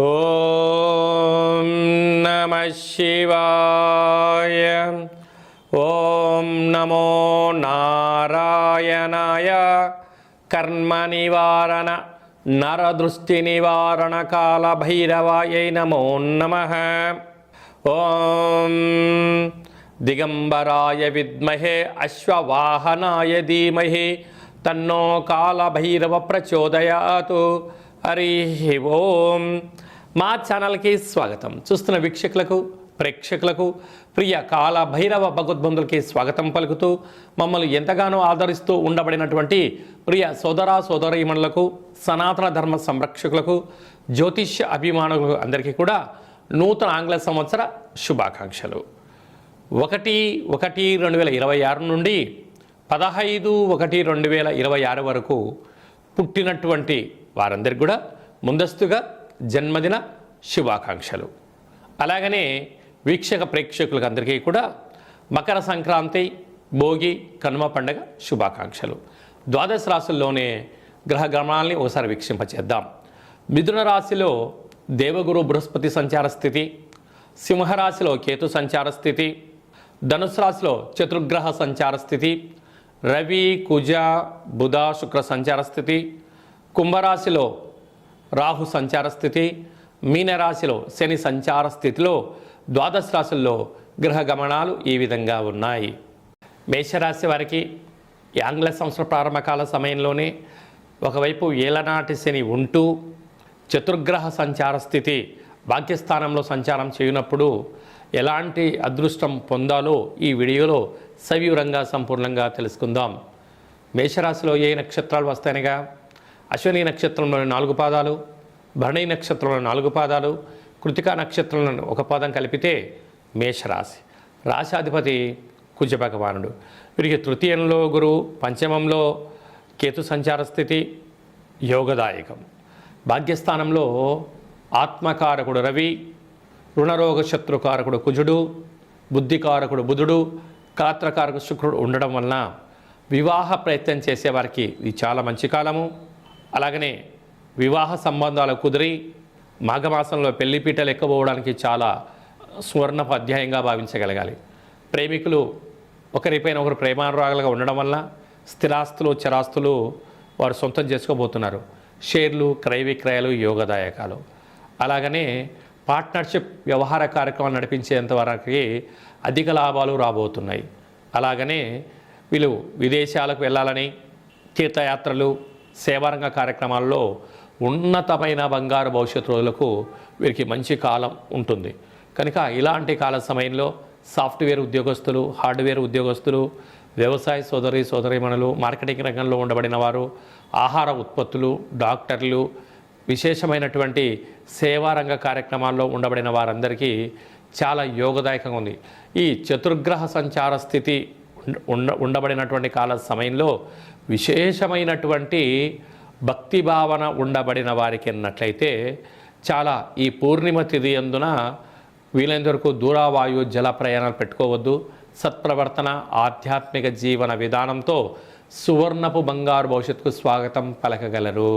ఓం నమః శివాయ. ఓం నమో నారాయణాయ. కర్మ నివారణ నరదృష్టి నివారణ కాల భైరవాయై నమో నమః. ఓం దిగంబరాయ విద్మహే అశ్వవాహనాయ ధీమహి తన్నో కాల భైరవ ప్రచోదయాతు. హరి ఓం. మా ఛానల్కి స్వాగతం. చూస్తున్న వీక్షకులకు ప్రేక్షకులకు ప్రియ కాల భైరవ భగవద్బంధులకి స్వాగతం పలుకుతూ మమ్మల్ని ఎంతగానో ఆదరిస్తూ ఉండబడినటువంటి ప్రియ సోదర సోదరీమణులకు సనాతన ధర్మ సంరక్షకులకు జ్యోతిష్య అభిమానులకు అందరికీ కూడా నూతన ఆంగ్ల సంవత్సర శుభాకాంక్షలు. 1/1/2026 నుండి 15/1/2026 వరకు పుట్టినటువంటి వారందరికీ కూడా ముందస్తుగా జన్మదిన శుభాకాంక్షలు. అలాగనే వీక్షక ప్రేక్షకులకు అందరికీ కూడా మకర సంక్రాంతి, భోగి, కనుమ పండుగ శుభాకాంక్షలు. ద్వాదశ రాశుల్లోనే గ్రహ గమనాల్ని ఒకసారి వీక్షింపచేద్దాం. మిథున రాశిలో దేవగురు బృహస్పతి సంచార స్థితి, సింహరాశిలో కేతు సంచార స్థితి, ధనుసు రాశిలో చతుర్గ్రహ సంచార స్థితి, రవి, కుజ, బుధ, శుక్ర సంచార స్థితి, కుంభరాశిలో రాహు సంచార స్థితి, మీనరాశిలో శని సంచార స్థితిలో ద్వాదశ రాశుల్లో గ్రహ గమనాలు ఈ విధంగా ఉన్నాయి. మేషరాశి వారికి ఈ ఆంగ్ల సంవత్సర ప్రారంభకాల సమయంలోనే ఒకవైపు ఏలనాటి శని ఉంటూ చతుర్గ్రహ సంచార స్థితి భాగ్యస్థానంలో సంచారం చేయనప్పుడు ఎలాంటి అదృష్టం పొందాలో ఈ వీడియోలో సవివరంగా సంపూర్ణంగా తెలుసుకుందాం. మేషరాశిలో ఏ నక్షత్రాలు వస్తాయనగా అశ్విని నక్షత్రంలోని 4 పాదాలు, భరణి నక్షత్రంలో 4 పాదాలు, కృతికా నక్షత్రంలో 1 పాదం కలిపితే మేషరాశి. రాశాధిపతి కుజ భగవానుడు. వీరికి తృతీయంలో గురువు, పంచమంలో కేతు సంచార స్థితి యోగదాయకం. భాగ్యస్థానంలో ఆత్మకారకుడు రవి, రుణరోగ శత్రుకారకుడు కుజుడు, బుద్ధికారకుడు బుధుడు, కాత్రకారకుడు శుక్రుడు ఉండడం వలన వివాహ ప్రయత్నం చేసేవారికి ఇది చాలా మంచి కాలము. అలాగనే వివాహ సంబంధాలు కుదిరి మాఘమాసంలో పెళ్లిపీటలు ఎక్కబోవడానికి చాలా సువర్ణపు అధ్యాయంగా భావించగలగాలి. ప్రేమికులు ఒకరిపైన ఒకరు ప్రేమానురాగాలుగా ఉండడం వల్ల స్థిరాస్తులు చరాస్తులు వారు సొంతం చేసుకోబోతున్నారు. షేర్లు, క్రయ విక్రయాలు యోగదాయకాలు. అలాగనే పార్ట్నర్షిప్ వ్యవహార కార్యక్రమాలు నడిపించేంత వరకు అధిక లాభాలు రాబోతున్నాయి. అలాగనే వీళ్ళు విదేశాలకు వెళ్ళాలని తీర్థయాత్రలు, సేవారంగ కార్యక్రమాల్లో ఉన్నతమైన బంగారు భవిష్యత్తు రోజులకు వీరికి మంచి కాలం ఉంటుంది. కనుక ఇలాంటి కాల సమయంలో సాఫ్ట్వేర్ ఉద్యోగస్తులు, హార్డ్వేర్ ఉద్యోగస్తులు, వ్యవసాయ సోదరీమణులు, మార్కెటింగ్ రంగంలో ఉండబడిన వారు, ఆహార ఉత్పత్తులు, డాక్టర్లు, విశేషమైనటువంటి సేవారంగ కార్యక్రమాల్లో ఉండబడిన వారందరికీ చాలా యోగదాయకంగా ఉంది. ఈ చతుర్గ్రహ సంచార స్థితి ఉండబడినటువంటి కాల సమయంలో విశేషమైనటువంటి భక్తి భావన ఉండబడిన వారికి అన్నట్లయితే చాలా ఈ పూర్ణిమ తిథి అందున వీలైనంత వరకు దూరావాయు జల ప్రయాణాలు పెట్టుకోవద్దు. సత్ప్రవర్తన, ఆధ్యాత్మిక జీవన విధానంతో సువర్ణపు బంగారు భవిష్యత్తుకు స్వాగతం పలకగలరు.